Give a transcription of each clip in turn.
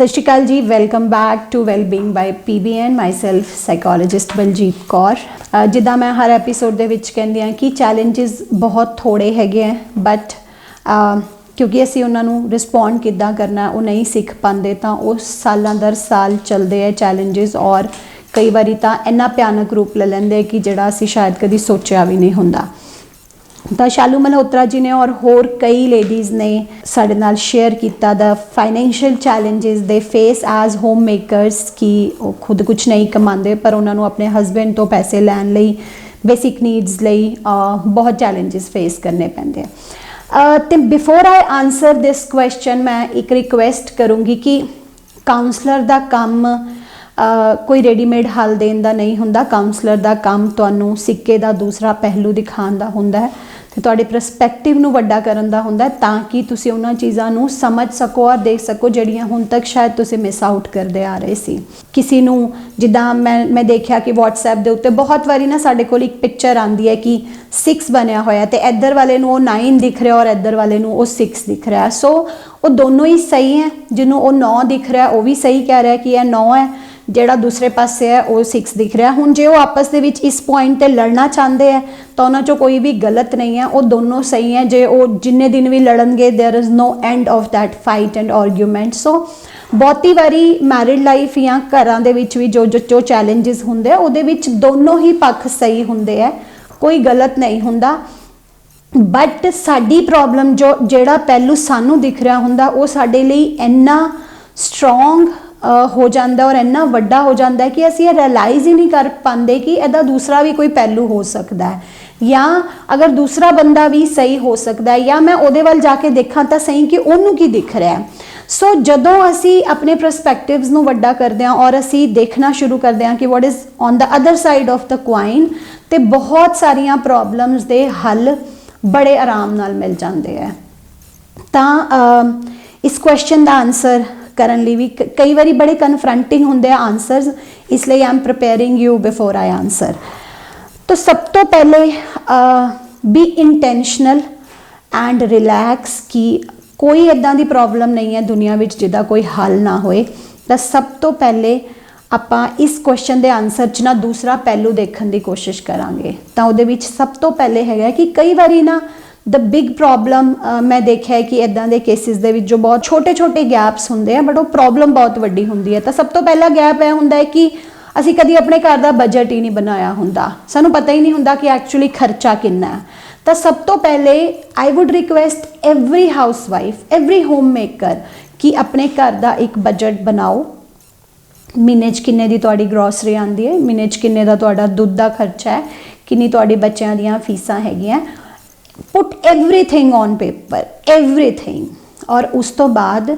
सत श्री अकाल जी, welcome back to wellbeing by PBN। Myself psychologist Baljeet Kaur. जिदा मैं हर एपीसोड के कहती हाँ कि चैलेंजिज बहुत थोड़े हैगे हैं, बट क्योंकि असी उन्होंने रिस्पोंड किद्दां करना वो नहीं सीख पाते, तो वो सालों दर साल चलते हैं चैलेंजिज, और कई बारी तो इन्ना भयानक रूप ले लेंगे कि जिहड़ा असी शायद कभी सोचा भी नहीं हुंदा। तो शालू मल्होत्रा जी ने और होर कई लेडीज़ ने साडे नाल शेयर किया the financial challenges they face as home makers, कि वो खुद कुछ नहीं कमाते पर उन्होंने अपने हसबैंड तो पैसे लैन लई, बेसिक नीड्स लई बहुत चैलेंजिज फेस करने पैंदे। तो before I answer this question मैं एक रिक्वेस्ट करूँगी कि काउंसलर का काम कोई रेडीमेड हल देन दा नहीं हुंदा। काउंसलर का काम तुहानू सिक्के का दूसरा पहलू दिखाने का हुंदा है, तो तुहाडे परसपैक्टिव नू वड्डा करन दा हुंदा है, ताकि तुसी उन्हां चीज़ां नू समझ सको और देख सको जिहड़ियां हुण तक शायद तुसी मिस आउट करदे आ रहे सी। किसी नू जिद्दां मैं देखिया कि व्हाट्सएप दे उत्ते बहुत वारी ना साडे कोल एक पिक्चर आंदी है कि 6 बनया होया, ते इधर वाले नू 9 दिख रहा और इधर वाले नू 6 दिख रहा है। सो वो दोनों ही सही है। जिन्हों वो 9 दिख रहा है वो भी सही कह रहा है कि यह 9 है, ਜਿਹੜਾ दूसरे पासे है वो 6 दिख रहा है। हुण जे वो आपस दे विच इस पॉइंट ते लड़ना चाहते हैं तो उन्हां चों कोई भी गलत नहीं है, वो दोनों सही हैं। जे वो जिन्ने दिन भी लड़नगे there is no end of that fight and argument. So बहुती वारी मैरिड लाइफ या घरां दे विच भी जो चैलेंजिज हुंदे उहदे विच दोनों ही पक्ष सही हुंदे है, कोई गलत नहीं हुंदा। बट साडी प्रॉब्लम जो जेड़ा पहलू सानू दिख रहा हुंदा वो साडे लई इन्ना स्ट्रोंग हो जाता और इन्ना वड्डा हो जाता है कि असी ये रियलाइज़ ही नहीं कर पाते कि इसका दूसरा भी कोई पहलू हो सकता है, या अगर दूसरा बंदा भी सही हो सकता है, या मैं उहदे वल जाके देखा तो सही कि उन्होंने की दिख रहा है। सो जदों असी अपने परसपैक्टिव्स नू वड्डा करते हैं और असी देखना शुरू करते हैं कि what is on the other side of the coin, तो बहुत सारिया प्रॉब्लम्स के हल बड़े आराम नाल मिल जाते हैं। तो इस क्वेश्चन का आंसर करन लई भी कई बारी बड़े कन्फ्रंटिंग होंदे आंसर्स, इसलिए I am preparing you before I answer. तो सब तो पहले बी इंटेंशनल एंड रिलैक्स, कि कोई इदां दी प्रॉब्लम नहीं है दुनिया विच जिहदा कोई हल ना होए। तो सब तो पहले आपां इस क्वेश्चन के आंसर च ना दूसरा पहलू देखने की कोशिश करांगे। तो उहदे विच सब तो पहले है कि कई बारी ना द बिग प्रॉब्लम मैं देखा है कि इदां दे केसिस दे विच जो बहुत छोटे छोटे गैप्स होंदे हैं, बट वो प्रॉब्लम बहुत वड्डी होंदी है। तो सब तो पहला गैप यह होंदा है कि असी कभी अपने घर का बजट ही नहीं बनाया हुंदा, सानू पता ही नहीं हुंदा कि एक्चुअली खर्चा कितना है। तो सब तो पहले I would request every house wife, every home maker कि अपने घर का एक बजट बनाओ। महीने च किन्ने दी तुहाडी ग्रोसरी आंदी है, महीने च किन्ने दा तुहाडा दुध का खर्चा है, किन्नी तुहाडी बच्चों दीयां फीसां हैगियां। Put everything on paper, everything. और उस तो बाद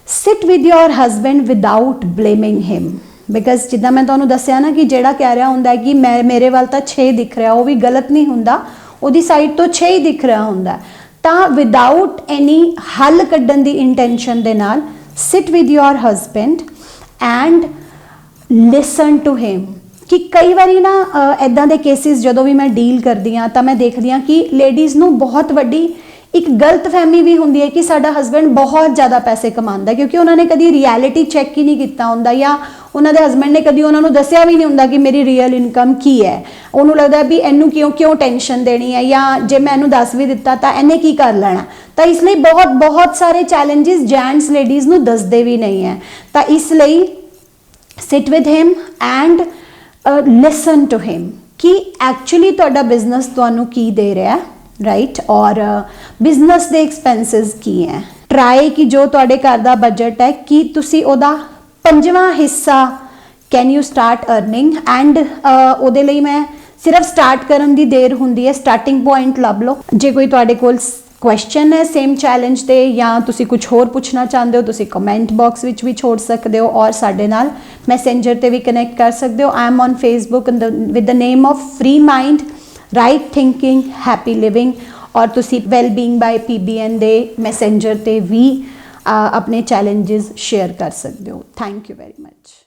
sit with your husband without blaming him, because जिदा मैं तुहानू दस्सिया ना कि जेड़ा कह रहा होंदा है कि मैं मेरे वाल तो 6 दिख रहा, वो भी गलत नहीं हुंदा, उहदी साइड तो 6 ही दिख रहा होंदा। तो विदाउट एनी हल कड्डन दी इंटेंशन दे नाल sit with your husband and listen to him. कि कई बारी ना इदां दे केसिस जो भी मैं डील करती हाँ तो मैं देखती हाँ कि लेडीज़ नू बहुत वड्डी एक गलत फहमी भी होंदी है कि साडा हसबैंड बहुत ज़्यादा पैसे कमांदा, क्योंकि उन्होंने कभी रियलिटी चैक ही नहीं किया हुंदा, या उन्होंने हसबैंड ने कभी उन्होंने दस्सिया भी नहीं हुंदा कि मेरी रियल इनकम की है। उन्होंने लगता है भी इनू क्यों टेंशन देनी है, या जे मैं इनू दस भी दिता तो इन्हें की कर लेना। तो इसलिए बहुत सारे चैलेंजिज जेंट्स लेडीज़ नू दसदे भी नहीं है। तो इसलिए sit with him and listen to him कि एक्चुअली तुहाडा बिजनेस तुहानू की दे रहा है, राइट, और बिजनेस दे एक्सपेंसिस की है। ट्राई कि जो तुहाडे घर दा बजट है कि तुसी ओदा 5वां हिस्सा can you start earning, and उहदे लई मैं सिर्फ स्टार्ट करन दी देर हुंदी है, स्टार्टिंग पॉइंट लभ लो। जे कोई तुहाडे कोल क्वेश्चन है सेम चैलेंज दे, या तुसी कुछ होर पूछना चाहते हो, तुसी कमेंट बॉक्स विच भी छोड़ सकते हो, और साडे नाल मैसेंजर ते भी कनैक्ट कर सकते हो। I am on Facebook with the name of free mind right thinking happy living, और तुसी वैलबींग बाय PBN दे मैसेंजर ते भी अपने चैलेंजेस शेयर कर सकते हो। Thank you very much.